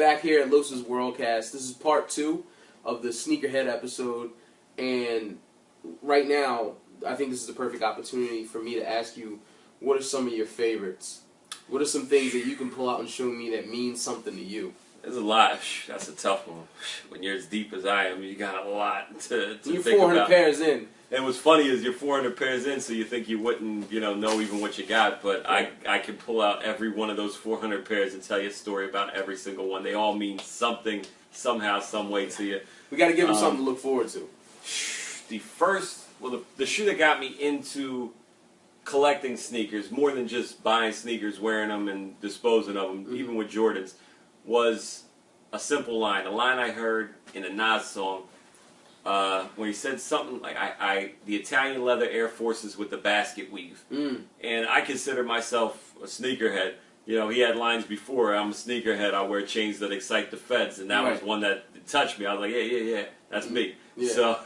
back here at Los's Worldcast. This is part 2 of the Sneakerhead episode, and right now, I think this is the perfect opportunity for me to ask you, what are some of your favorites? What are some things that you can pull out and show me that means something to you? There's a lot. That's a tough one. When you're as deep as I am, you got a lot to You're think 400 about. pairs in. And what's funny is you're 400 pairs in, so you think you wouldn't, know even what you got. But I can pull out every one of those 400 pairs and tell you a story about every single one. They all mean something, somehow, some way to you. We got to give them something to look forward to. The shoe that got me into collecting sneakers, more than just buying sneakers, wearing them, and disposing of them, even with Jordans, was a simple line. A line I heard in a Nas song when he said something like, the Italian leather Air Forces with the basket weave. And I consider myself a sneakerhead. He had lines before, I'm a sneakerhead, I wear chains that excite the feds, and that was one that touched me. I was like, yeah, that's me. Yeah. So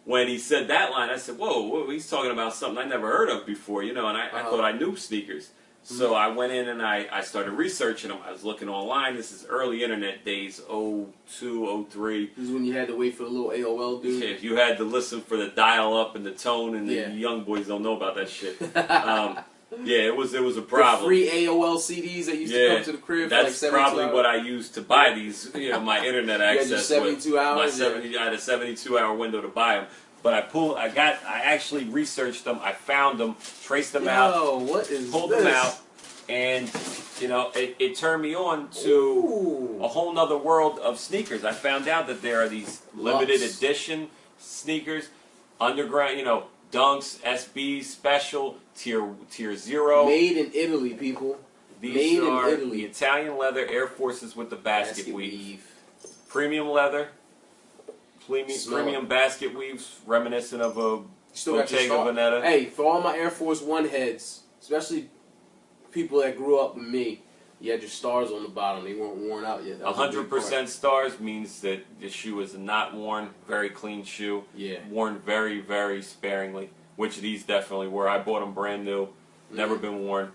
when he said that line, I said, whoa, he's talking about something I never heard of before, and I thought I knew sneakers. So I went in and I started researching them. I was looking online. This is early internet days, 02, 03. This is when you had to wait for the little AOL dude. Yeah, you had to listen for the dial-up and the tone, and the young boys don't know about that shit. It was a problem. The free AOL CDs that used to come to the crib for like 72 hours. That's probably what I used to buy these, my internet access. You had 72 hours? I had a 72-hour window to buy them. But I actually researched them, I found them, traced them out, pulled them out, and, it turned me on to a whole nother world of sneakers. I found out that there are these limited edition sneakers, underground, Dunks, SBs, special, tier 0. Made in Italy, people. These are the Italian leather Air Forces with the basket weave. Premium leather. Premium basket weaves, reminiscent of a Bottega Veneta. Hey, for all my Air Force One heads, especially people that grew up with me, you had your stars on the bottom. They weren't worn out yet. 100% stars means that the shoe is not worn. Very clean shoe. Yeah. Worn very, very sparingly, which these definitely were. I bought them brand new, never been worn.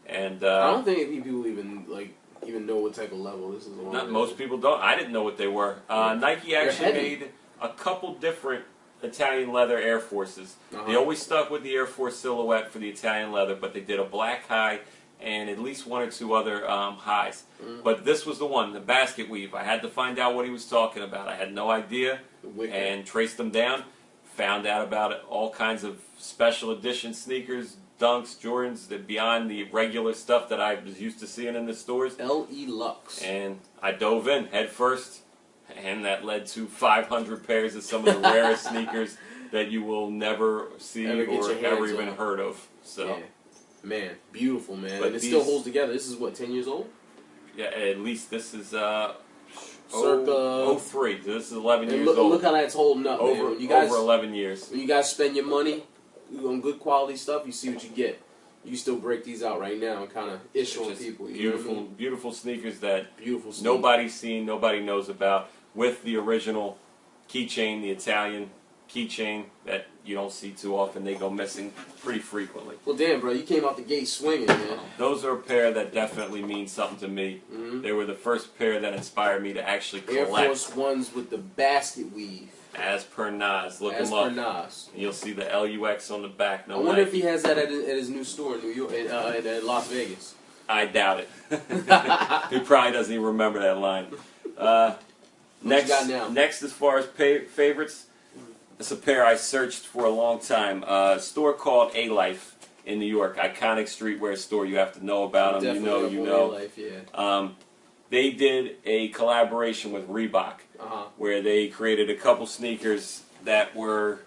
And I don't think people even know what type of level this is on. Most people don't. I didn't know what they were. Nike actually made a couple different Italian leather Air Forces. They always stuck with the Air Force silhouette for the Italian leather, but they did a black high and at least one or two other highs. But this was the one, the basket weave. I had to find out what he was talking about. I had no idea, and traced them down. Found out about it, all kinds of special edition sneakers, Dunks, Jordans, beyond the regular stuff that I was used to seeing in the stores. L.E. Lux. And I dove in head first, and that led to 500 pairs of some of the rarest sneakers that you will never see or ever even heard of. So, yeah. Man, beautiful, man. And it still holds together. This is what, 10 years old? Yeah, at least this is circa 03. So this is 11 years old. Look how that's holding up, man. Over 11 years. When you guys spend your money on good quality stuff, you see what you get. You still break these out right now and kind of issue on people. Beautiful sneakers that nobody's seen, nobody knows about, with the original keychain, the Italian keychain that you don't see too often. They go missing pretty frequently. Well, damn, bro, you came out the gate swinging, man. Those are a pair that definitely mean something to me. They were the first pair that inspired me to actually collect. Air Force Ones with the basket weave. As per Nas. Look him up. As per Nas. You'll see the LUX on the back. I wonder if he has that at his new store in New York, in Las Vegas. I doubt it. He probably doesn't even remember that line. Next, as far as favorites, it's a pair I searched for a long time. A store called A-Life in New York. Iconic streetwear store. You have to know about them. You know. A-Life, yeah. They did a collaboration with Reebok, where they created a couple sneakers that were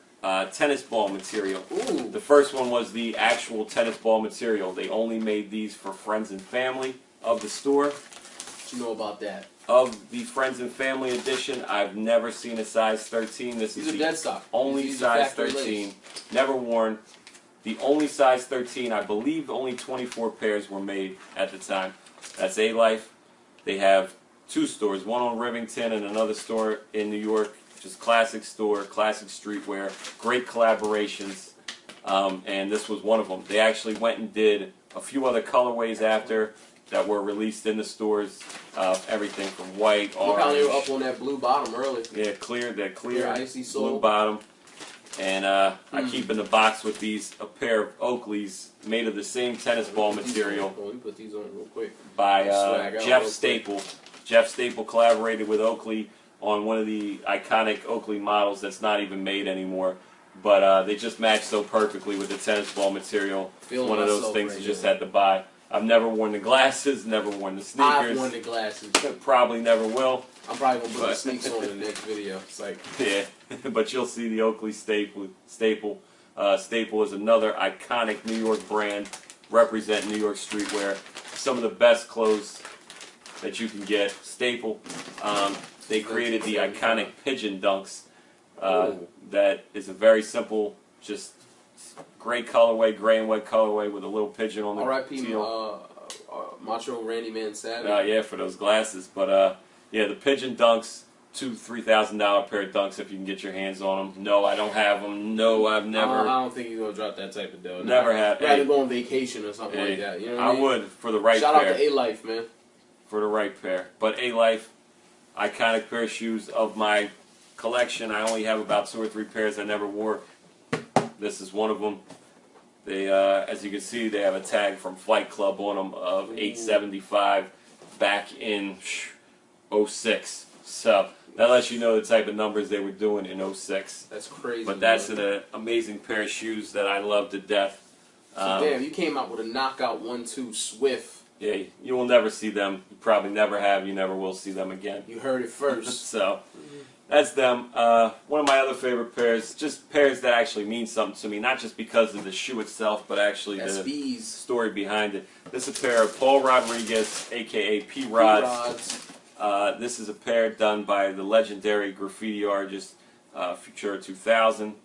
tennis ball material. Ooh. The first one was the actual tennis ball material. They only made these for friends and family of the store. What you know about that? Of the Friends and Family edition, I've never seen a size 13. These are dead stock. Only size 13. Never worn. The only size 13, I believe only 24 pairs were made at the time. That's A-Life. They have two stores, one on Rivington and another store in New York. Just classic store, classic streetwear, great collaborations, and this was one of them. They actually went and did a few other colorways after, that were released in the stores. Everything from white, Look how they were orange. up on that blue bottom early. Yeah, clear icy sole. blue bottom. And I keep in the box with these a pair of Oakleys made of the same tennis ball material. Let me put these on real quick. By Jeff Staple. Jeff Staple collaborated with Oakley on one of the iconic Oakley models that's not even made anymore. But they just match so perfectly with the tennis ball material. It's one of those things you just had to buy. I've never worn the glasses, never worn the sneakers. I've worn the glasses. Probably never will. I'm probably going to put the sneaks on in the next video. It's like... Yeah, but you'll see the Oakley Staple. Staple is another iconic New York brand, represent New York streetwear. Some of the best clothes that you can get. Staple, they created the iconic pigeon dunks. That is a very simple, just gray colorway, gray and white colorway with a little pigeon on the R.I.P. Macho Randy Man Savage. Yeah, for those glasses. But yeah, the pigeon dunks, $2,000-$3,000 pair of dunks if you can get your hands on them. No, I don't have them. No, I've never. I don't think you're gonna drop that type of dough. Never have. I'd rather go on vacation or something like that. You know what I mean? would for the right Shout pair. Shout out to A-Life, man. For the right pair. But A-Life, iconic pair of shoes of my collection. I only have about 2 or 3 pairs I never wore. This is one of them. They, as you can see, they have a tag from Flight Club on them of 875 back in 06. So that lets you know the type of numbers they were doing in 06. That's crazy. But that's an amazing pair of shoes that I love to death. So damn, you came out with a knockout 1-2 Swift. Yeah, you will never see them. You probably never have. You never will see them again. You heard it first. So that's them. One of my other favorite pairs, just pairs that actually mean something to me, not just because of the shoe itself, but actually the story behind it. This is a pair of Paul Rodriguez, a.k.a. P-Rods. This is a pair done by the legendary graffiti artist Futura 2000.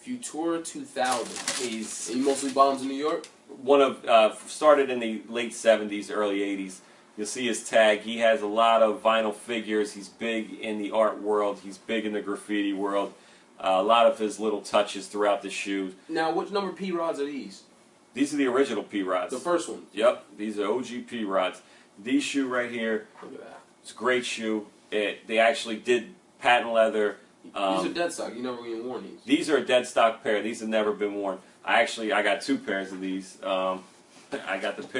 Futura 2000. He's he mostly bombs in New York? One of started in the late 70s, early 80s. You'll see his tag. He has a lot of vinyl figures. He's big in the art world. He's big in the graffiti world. A lot of his little touches throughout the shoe. Now, which number P-Rods are these? These are the original P-Rods. The first one? Yep. These are OG P-Rods. These shoe right here, look at that. It's a great shoe. They actually did patent leather. These are dead stock. You never even worn these. These are a dead stock pair. These have never been worn. I got 2 pairs of these. I got that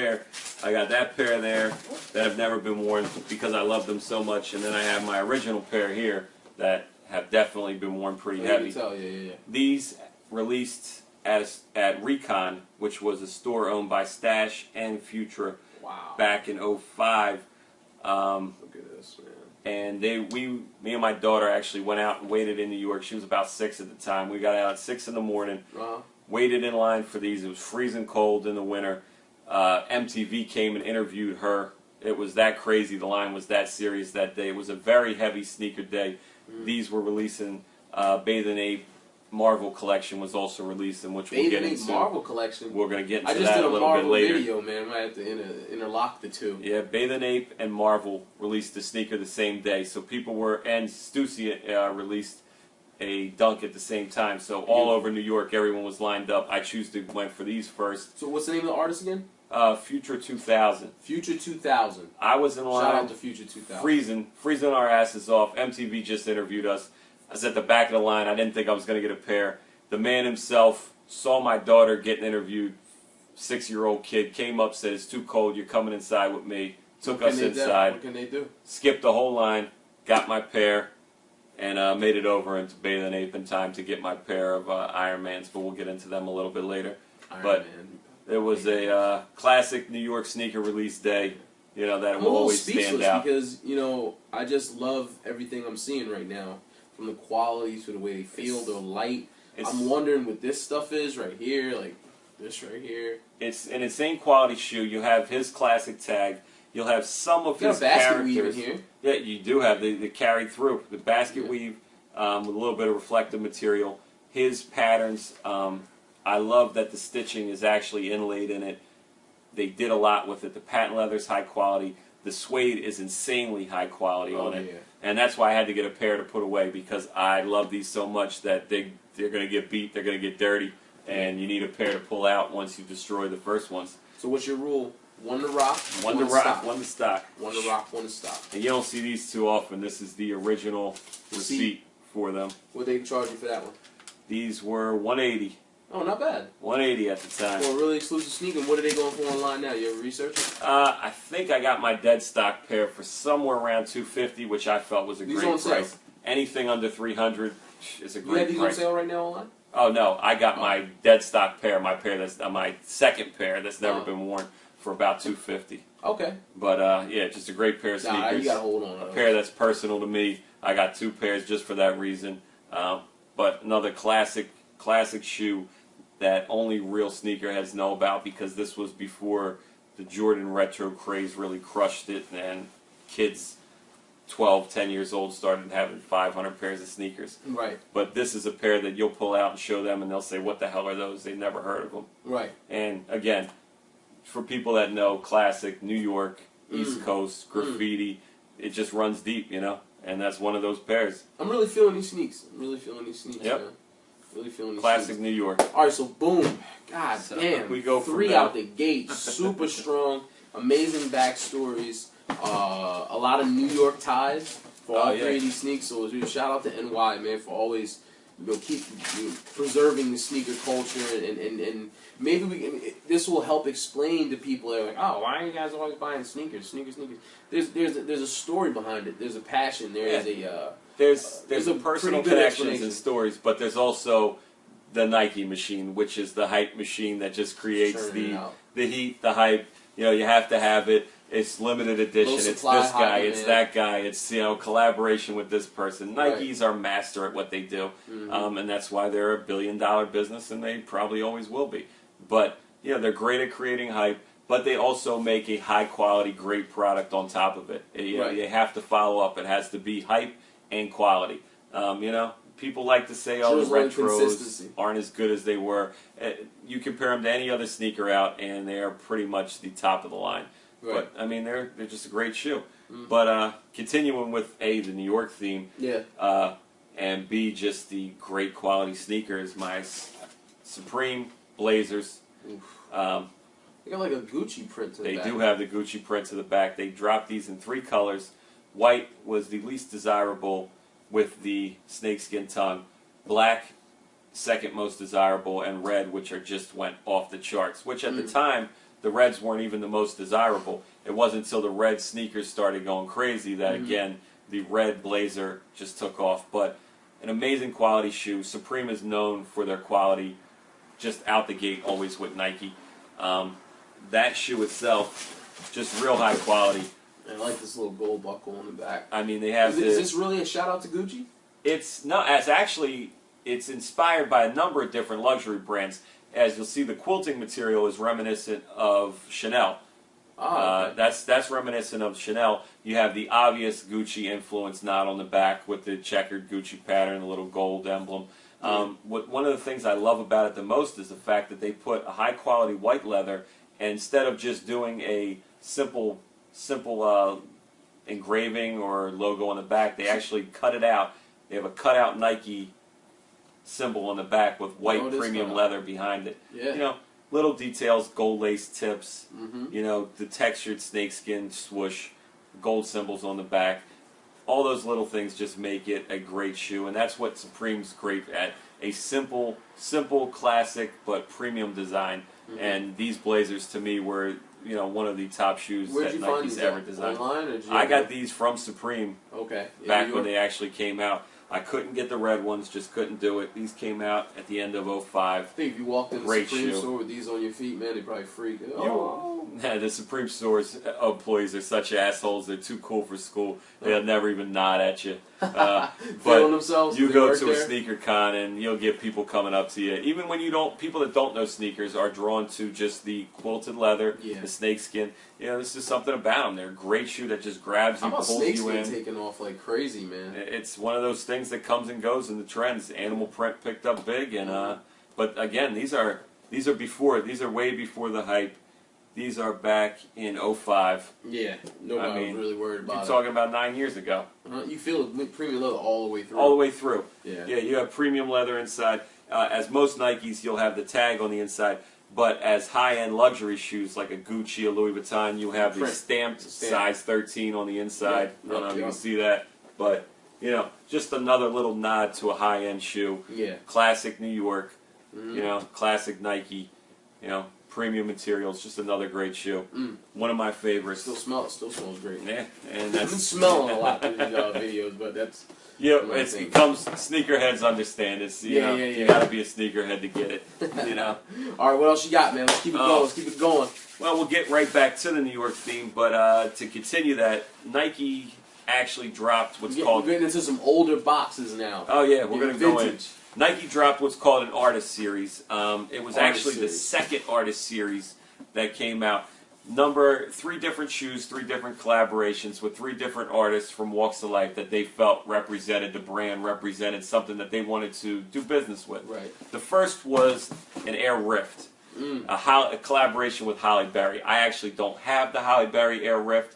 pair there that have never been worn because I love them so much, and then I have my original pair here that have definitely been worn pretty heavy. You can tell, yeah. These released at Recon, which was a store owned by Stash and Futura back in 05. Look at this, man. And me and my daughter actually went out and waited in New York. She was about 6 at the time. We got out at 6 in the morning. Waited in line for these. It was freezing cold in the winter. MTV came and interviewed her. It was that crazy. The line was that serious that day. It was a very heavy sneaker day. These were releasing. Bathe and Ape Marvel collection was also released, in which we'll get into. Marvel collection. We're going to get into that a little bit later. I just did a Marvel video, man. I might have to interlock the two. Yeah, Bathe and Ape and Marvel released the sneaker the same day. So people were, and Stussy released a dunk at the same time. So all over New York, everyone was lined up. I went for these first. So what's the name of the artist again? Futura 2000. Futura 2000. I was in line. Shout out to Futura 2000. Freezing our asses off. MTV just interviewed us. I was at the back of the line. I didn't think I was going to get a pair. The man himself saw my daughter getting interviewed. 6-year-old kid came up, said, "It's too cold. You're coming inside with me." Took us inside. What can they do? Skipped the whole line. Got my pair. And made it over into Bathe and Ape in time to get my pair of Iron Mans, but we'll get into them a little bit later. It was a classic New York sneaker release day, that will always stand out. Because, I just love everything I'm seeing right now, from the quality to the way they feel, the light. I'm wondering what this stuff is right here, like this right here. It's an insane quality shoe. You have his classic tag. You'll have some of his basket weave in here. Yeah, you do have the carried through the basket weave with a little bit of reflective material. His patterns, I love that the stitching is actually inlaid in it. They did a lot with it. The patent leather is high quality. The suede is insanely high quality on it, and that's why I had to get a pair to put away because I love these so much that they're going to get beat, they're going to get dirty, and you need a pair to pull out once you destroy the first ones. So what's your rule? One to rock, One to rock, one to stock. One to rock, one to stock. And you don't see these too often. This is the original receipt for them. What they charge you for that one? These were $180. Oh, not bad. $180 at the time. For a really exclusive sneaker. What are they going for online now? You ever researched it? I think I got my dead stock pair for somewhere around $250, which I felt was a These great on price. sale? Anything under $300 is a You great have these price. on sale right now online? Oh no, I got my dead stock pair, my pair that's my second pair that's never been worn, for about $250. Okay. But yeah, just a great pair of sneakers. Nah, you gotta hold on. A pair that's personal to me. I got two pairs just for that reason. But another classic shoe that only real sneakerheads know about, because this was before the Jordan retro craze really crushed it, and kids 12, 10 years old started having 500 pairs of sneakers. Right. But this is a pair that you'll pull out and show them, and they'll say, what the hell are those? They've never heard of them. Right. And again, for people that know classic, New York, East Coast, graffiti, it just runs deep, you know? And that's one of those pairs. I'm really feeling these sneaks. Yep. Man. Really feeling these Classic sneaks. New York. Alright, so boom. God damn. We go from 3 there. out the gate. Super strong. Amazing backstories. A lot of New York ties for all 3 of these sneaks. So shout out to NY, man, for always keep preserving the sneaker culture, and maybe this will help explain to people that are like, oh, why are you guys always buying sneakers? There's a story behind it. There's a passion. There's a personal connections and stories, but there's also the Nike machine, which is the hype machine that just creates the heat, the hype. You know, you have to have it. It's limited edition. It's this guy. It's that guy. It's collaboration with this person. Nikes are master at what they do, and that's why they're a $1 billion business, and they probably always will be. But they're great at creating hype, but they also make a high quality, great product on top of it. You have to follow up. It has to be hype and quality. People like to say, oh, the retros aren't as good as they were. You compare them to any other sneaker out, and they are pretty much the top of the line. Right. But, I mean, they're just a great shoe. But continuing with, A, the New York theme, and B, just the great quality sneakers, my Supreme Blazers. They got like a Gucci print to the back. They do have the Gucci print to the back. They dropped these in 3 colors. White was the least desirable with the snakeskin tongue. Black, second most desirable, and red, which just went off the charts, which at the time, the reds weren't even the most desirable. It wasn't until the red sneakers started going crazy that, again, the red blazer just took off. But an amazing quality shoe. Supreme is known for their quality just out the gate, always with Nike. That shoe itself, just real high quality. I like this little gold buckle on the back. I mean, they have Is this really a shout out to Gucci? It's inspired by a number of different luxury brands. As you'll see, the quilting material is reminiscent of Chanel. That's reminiscent of Chanel. You have the obvious Gucci influence knot on the back with the checkered Gucci pattern, the little gold emblem. One of the things I love about it the most is the fact that they put a high quality white leather, and instead of just doing a simple engraving or logo on the back, they actually cut it out. They have a cutout Nike symbol on the back with white premium leather behind it. Yeah. Little details, gold lace tips, the textured snakeskin swoosh, gold symbols on the back. All those little things just make it a great shoe, and that's what Supreme's great at. A simple, classic, but premium design. And these blazers, to me, were one of the top shoes that Nike's ever designed. Online, or I got these from Supreme. Okay. Back when they actually came out. I couldn't get the red ones, just couldn't do it. These came out at the end of 05. I think if you walked in the Supreme store with these on your feet, man, they'd probably freak. The Supreme store's employees are such assholes. They're too cool for school. They'll never even nod at you. But you go to a sneaker con and you'll get people coming up to you. Even when people that don't know sneakers are drawn to just the quilted leather, the snakeskin. This is something about them. They're a great shoe that just grabs you, pulls you in. Taking off like crazy, man. It's one of those things that comes and goes in the trends. Animal print picked up big, and but again, these are way before the hype. These are back in 05. Yeah, nobody was really worried about it. You're talking about 9 years ago. You feel premium leather all the way through. All the way through. Yeah, you have premium leather inside. As most Nikes, you'll have the tag on the inside. But as high-end luxury shoes like a Gucci or Louis Vuitton, you have the stamped size 13 on the inside. I don't know if you can see that. But, you know, just another little nod to a high-end shoe. Yeah. Classic New York, you know, classic Nike, you know, premium materials, just another great shoe. One of my favorites. Still smells great. Yeah, and I've that's been smelling a lot through these videos, but that's... Yeah, it comes, sneakerheads understand it. You know, you gotta be a sneakerhead to get it, you know. All right, what else you got, man? Let's keep it going. Let's keep it going. Well, we'll get right back to the New York theme, but to continue that, Nike actually dropped what's called... We're getting into some older boxes now. Oh, yeah, we're going to go in. Nike dropped what's called an artist series. It was actually the second artist series that came out. 3 different shoes, 3 different collaborations with 3 different artists from walks of life that they felt represented the brand, represented something that they wanted to do business with. Right. The first was an Air Rift, a collaboration with Halle Berry. I actually don't have the Halle Berry Air Rift.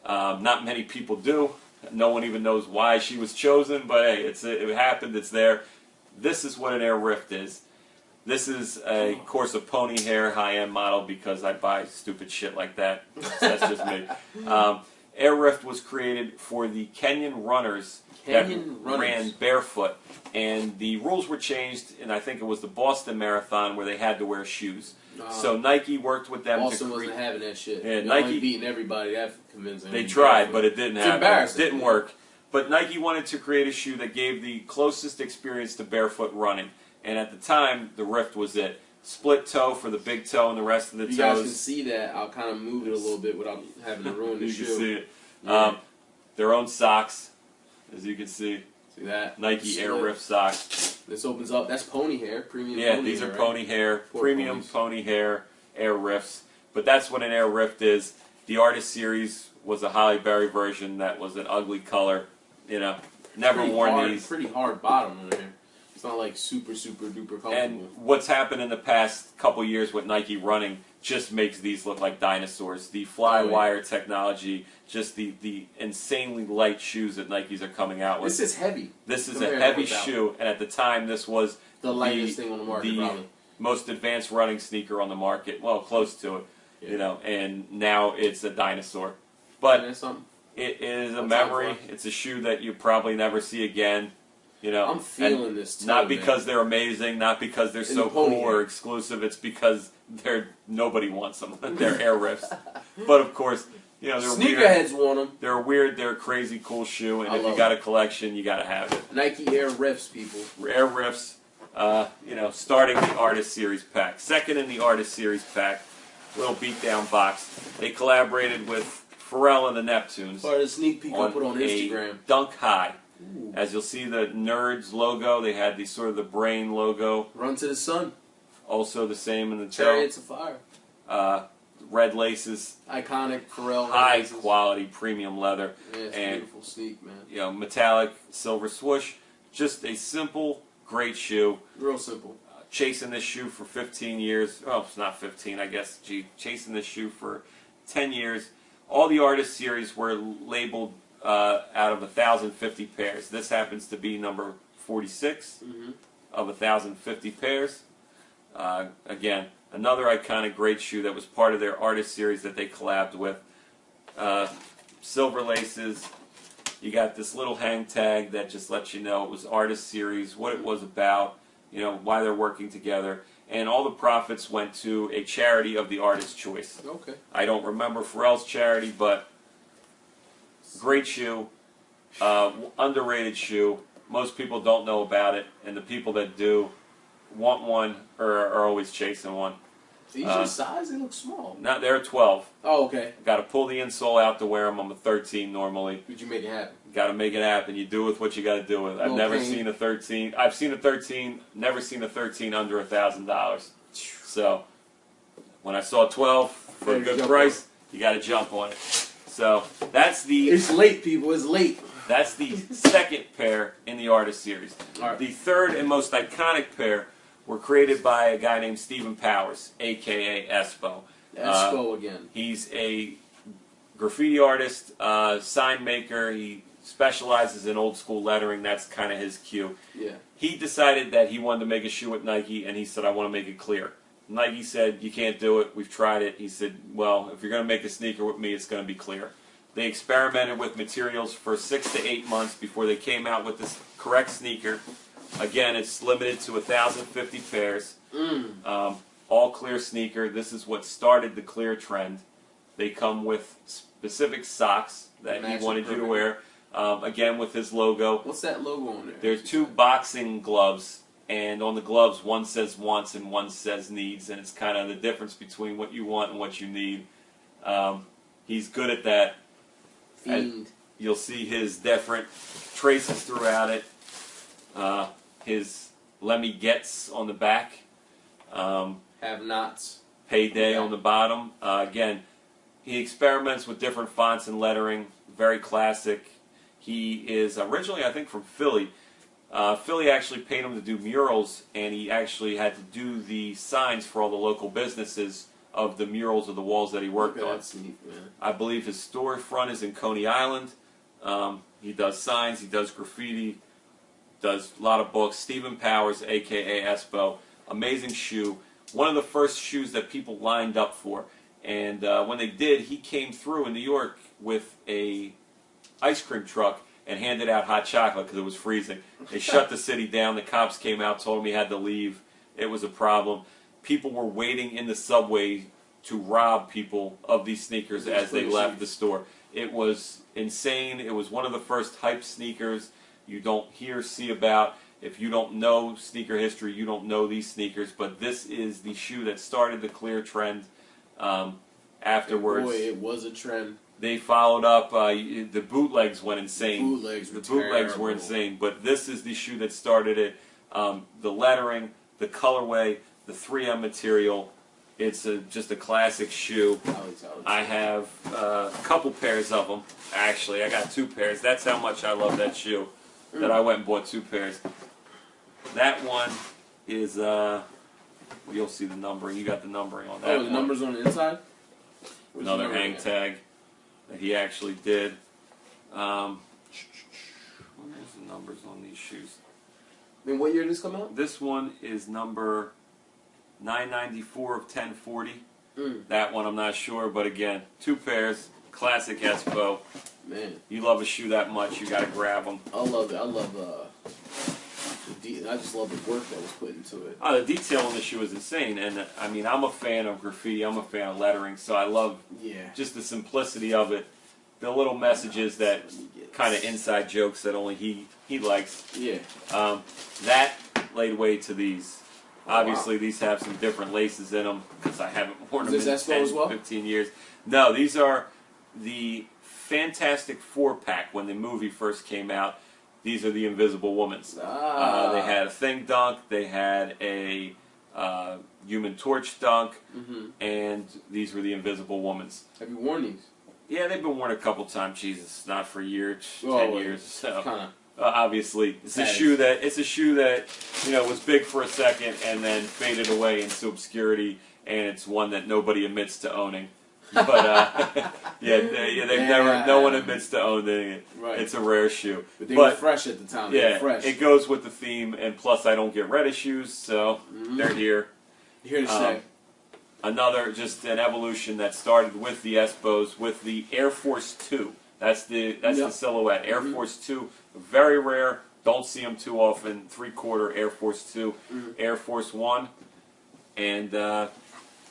Not many people do. No one even knows why she was chosen, but hey, it happened, it's there. This is what an Air Rift is. This is of course, a pony hair high-end model because I buy stupid shit like that. That's just me. Air Rift was created for the Kenyan runners that ran barefoot. And the rules were changed, and I think it was the Boston Marathon where they had to wear shoes. So Nike worked with them Boston to create... wasn't having that shit. Yeah, Nike beating everybody. That's convincing. They tried, but it didn't happen. Embarrassing. It didn't work. But Nike wanted to create a shoe that gave the closest experience to barefoot running. And at the time, the Rift was it. Split toe for the big toe and the rest of the toes. You guys can see that. I'll kind of move it a little bit without having to ruin the shoe. You can see it. Their own socks, as you can see. See that? Nike Air Rift socks. This opens up. That's pony hair. Premium yeah, pony these hair, are pony hair. Poor Premium ponies. pony hair Air Rifts. But that's what an Air Rift is. The Artist Series was a Halle Berry version that was an ugly color. You know, never worn these. Pretty hard bottom on there. It's not like super duper comfortable. And what's happened in the past couple years with Nike running just makes these look like dinosaurs. The fly wire technology, just the insanely light shoes that Nikes are coming out with. This is heavy. This is a heavy shoe, and at the time this was the lightest thing on the market, probably. Most advanced running sneaker on the market. Well, close to it, you know. And now it's a dinosaur. But it is a memory. It's a shoe that you probably never see again. You know, I'm feeling this too, not because they're amazing, not because they're so cool or exclusive. It's because nobody wants them. They're Air Rifts. But of course, you know, they're sneakerheads want them. They're weird. They're a crazy cool shoe, and if you got a collection, you got to have it. Nike Air Rifts, people. Air Rifts. You know, starting the Artist Series pack. Second in the Artist Series pack, little beatdown box. They collaborated with Pharrell and the Neptunes. Part of the sneak peek I put on Instagram. A Dunk High. Ooh. As you'll see, the Nerds logo. They had the sort of the brain logo. Run to the sun. Also the same in the toe. Chariots of Fire. Red laces. Iconic Pharrell. High quality premium leather. Yeah, it's a beautiful sneak, man. You know, metallic silver swoosh. Just a simple, great shoe. Real simple. Chasing this shoe for 15 years. Well, it's not 15, I guess. Chasing this shoe for 10 years. All the Artist Series were labeled out of 1,050 pairs. This happens to be number 46 of 1,050 pairs. Again, another iconic great shoe that was part of their Artist Series that they collabed with. Silver laces. You got this little hang tag that just lets you know it was Artist Series, what it was about, you know, why they're working together. And all the profits went to a charity of the artist's choice. Okay. I don't remember Pharrell's charity, but great shoe, underrated shoe. Most people don't know about it, and the people that do want one or are always chasing one. These your size? They look small. Not they're a 12. Oh, okay. Got to pull the insole out to wear them. I'm a 13 normally. Did you make it happen? Got to make it happen. You do with what you got to do with it. I've never seen a 13. I've seen a 13. Never seen a 13 under $1,000. So when I saw 12 for a good price, you got to jump on it. So that's the. It's late, people. It's late. That's the second pair in the Artist Series. Right. The third and most iconic pair were created by a guy named Stephen Powers, a.k.a. Espo. Espo again. He's a graffiti artist, sign maker. He specializes in old school lettering. That's kind of his cue. Yeah. He decided that he wanted to make a shoe at Nike, and he said, I want to make it clear. Nike said, you can't do it. We've tried it. He said, well, if you're going to make a sneaker with me, it's going to be clear. They experimented with materials for 6 to 8 months before they came out with this correct sneaker. Again, it's limited to 1,050 pairs. All clear sneaker. This is what started the clear trend. They come with specific socks that he wanted you to wear. Again, with his logo. What's that logo on there? There's 2 boxing gloves. And on the gloves, one says wants and one says needs. And it's kind of the difference between what you want and what you need. He's good at that. Fiend. You'll see his different traces throughout it. His Lemmy Gets on the back. Have nots. Payday on the bottom. Again, he experiments with different fonts and lettering. Very classic. He is originally, I think, from Philly. Philly actually paid him to do murals, and he actually had to do the signs for all the local businesses of the murals of the walls that he worked on. That's neat, man. I believe his storefront is in Coney Island. He does signs, he does graffiti, does a lot of books. Stephen Powers, a.k.a. Espo. Amazing shoe. One of the first shoes that people lined up for. And when they did, he came through in New York with a ice cream truck and handed out hot chocolate because it was freezing. They shut the city down. The cops came out, told him he had to leave. It was a problem. People were waiting in the subway to rob people of these sneakers as they left the store. It was insane. It was one of the first hype sneakers you don't see about. If you don't know sneaker history, you don't know these sneakers. But this is the shoe that started the clear trend. Afterwards, Boy, it was a trend. They followed up. The bootlegs went insane. The bootlegs were insane. But this is the shoe that started it. The lettering, the colorway, the 3M material. It's just a classic shoe. I have a couple pairs of them. Actually, I got 2 pairs. That's how much I love that shoe. That I went and bought 2 pairs. That one is. You'll see the numbering. You got the numbering on that. Oh, the numbers on the inside. Another hang tag that he actually did. Where's the numbers on these shoes? I mean, what year did this come out? This one is number 994 of 1040. That one I'm not sure, but again, 2 pairs, classic Espo. Man, you love a shoe that much, you got to grab them. I love it. I just love the work that was put into it. The detail on the shoe is insane, and I mean, I'm a fan of graffiti, I'm a fan of lettering, so I love just the simplicity of it, the little messages that kind of inside jokes that only he likes. Yeah. That laid way to these. Obviously, these have some different laces in them because I haven't worn them in 10, 15 years. No, these are the Fantastic 4-pack when the movie first came out. These are the Invisible Womans. They had a Thing dunk, they had a Human Torch dunk, and these were the Invisible Womans. Have you worn these? Yeah, they've been worn a couple times. Jesus, not for a year, 10 years. So obviously, it's a shoe that was big for a second and then faded away into obscurity, and it's one that nobody admits to owning. But no one admits to owning it. Right. It's a rare shoe. But they were fresh at the time. They were fresh. It goes with the theme, and plus I don't get red shoes, so they're here. You're here to stay. Another, just an evolution that started with the Espos, with the Air Force 2. That's the silhouette. Air Force 2, very rare. Don't see them too often. 3/4 Air Force 2, Air Force 1, and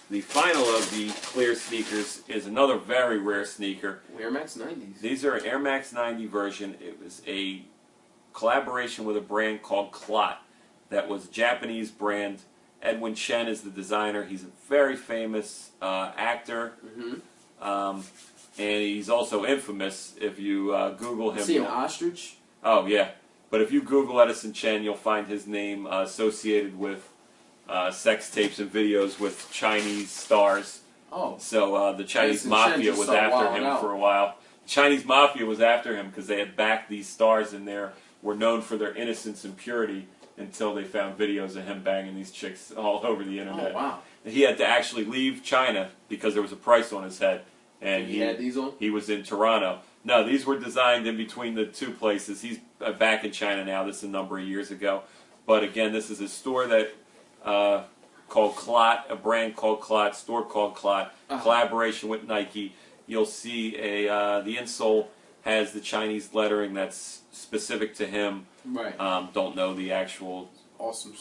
the final of the clear sneakers is another very rare sneaker. Air Max 90s. These are an Air Max 90 version. It was a collaboration with a brand called Clot that was a Japanese brand. Edwin Chen is the designer. He's a very famous actor. And he's also infamous. If you Google him... See an ostrich? Oh, yeah. But if you Google Edison Chen, you'll find his name associated with sex tapes and videos with Chinese stars. Oh. So the Chinese Mafia was after him for a while. The Chinese Mafia was after him because they had backed these stars in there, were known for their innocence and purity until they found videos of him banging these chicks all over the internet. Oh, wow. He had to actually leave China because there was a price on his head. And he had these on? He was in Toronto. No, these were designed in between the 2 places. He's back in China now. This is a number of years ago. But again, this is a store that called Clot, a brand called Clot, store called Clot, collaboration with Nike. You'll see the insole has the Chinese lettering that's specific to him. Right. Don't know the actual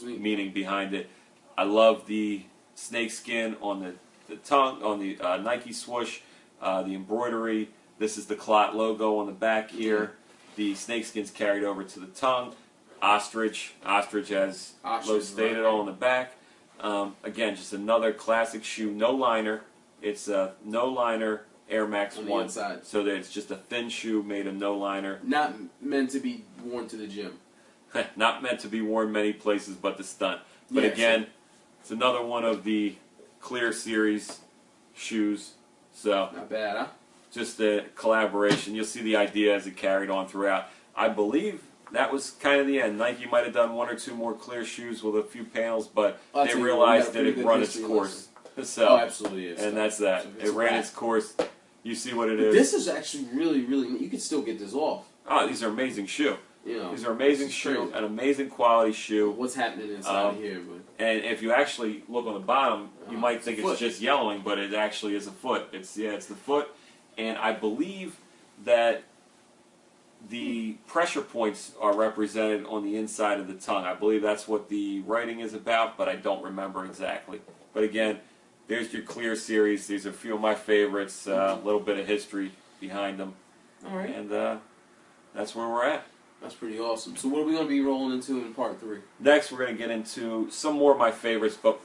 meaning behind it. I love the snakeskin on the tongue, on the Nike swoosh, the embroidery. This is the Clot logo on the back here. The snakeskin's carried over to the tongue. Ostrich as Lo stated, all on the back. Again, just another classic shoe. No liner. It's a no liner Air Max 1. So that it's just a thin shoe made of no liner. Not meant to be worn to the gym. Not meant to be worn many places but the stunt. But yeah, again, it's another one of the Clear Series shoes. So not bad, huh? Just a collaboration. You'll see the idea as it carried on throughout. I believe that was kind of the end. Nike might have done one or two more Clear shoes with a few panels, but they realized that it run its course. So, absolutely is. And that's that. It ran its course. You see what it is. This is actually really, really neat. You can still get this off. Oh, these are amazing shoe. You know, these are amazing shoe, an amazing quality shoe. What's happening inside here? But. And if you actually look on the bottom, you might think it's just yellowing, but it actually is a foot. It's the foot, and I believe that the pressure points are represented on the inside of the tongue. I believe that's what the writing is about, but I don't remember exactly. But again, there's your Clear Series. These are a few of my favorites. A little bit of history behind them. All right. And that's where we're at. That's pretty awesome. So what are we going to be rolling into in part 3? Next, we're going to get into some more of my favorites, but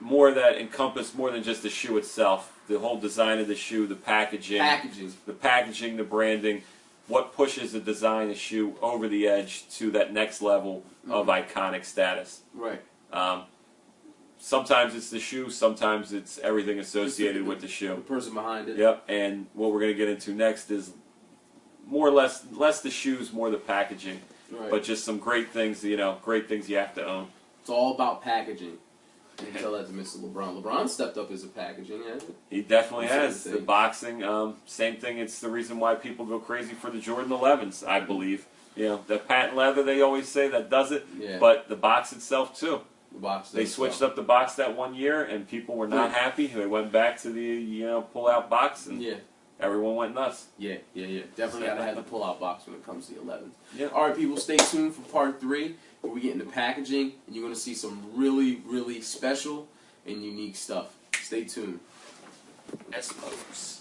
more that encompass more than just the shoe itself. The whole design of the shoe, the packaging, the branding, what pushes the design of the shoe over the edge to that next level of iconic status. Right. Sometimes it's the shoe, sometimes it's everything associated with the shoe. The person behind it. Yep, and what we're going to get into next is more or less the shoes, more the packaging. Right. But just some great things, great things you have to own. It's all about packaging. You can tell that to Mr. LeBron. LeBron stepped up as a packaging, hasn't he? He definitely has. The boxing, same thing. It's the reason why people go crazy for the Jordan 11s, I believe. The patent leather, they always say that does it, but the box itself, too. They switched up the box that one year, and people were not happy. They went back to the pull-out box, and everyone went nuts. Yeah. Definitely got to have the pull-out box when it comes to the 11s. Yeah. All right, people, stay tuned for part 3, where we get into packaging, and you're going to see some really, really special and unique stuff. Stay tuned. Eskimos.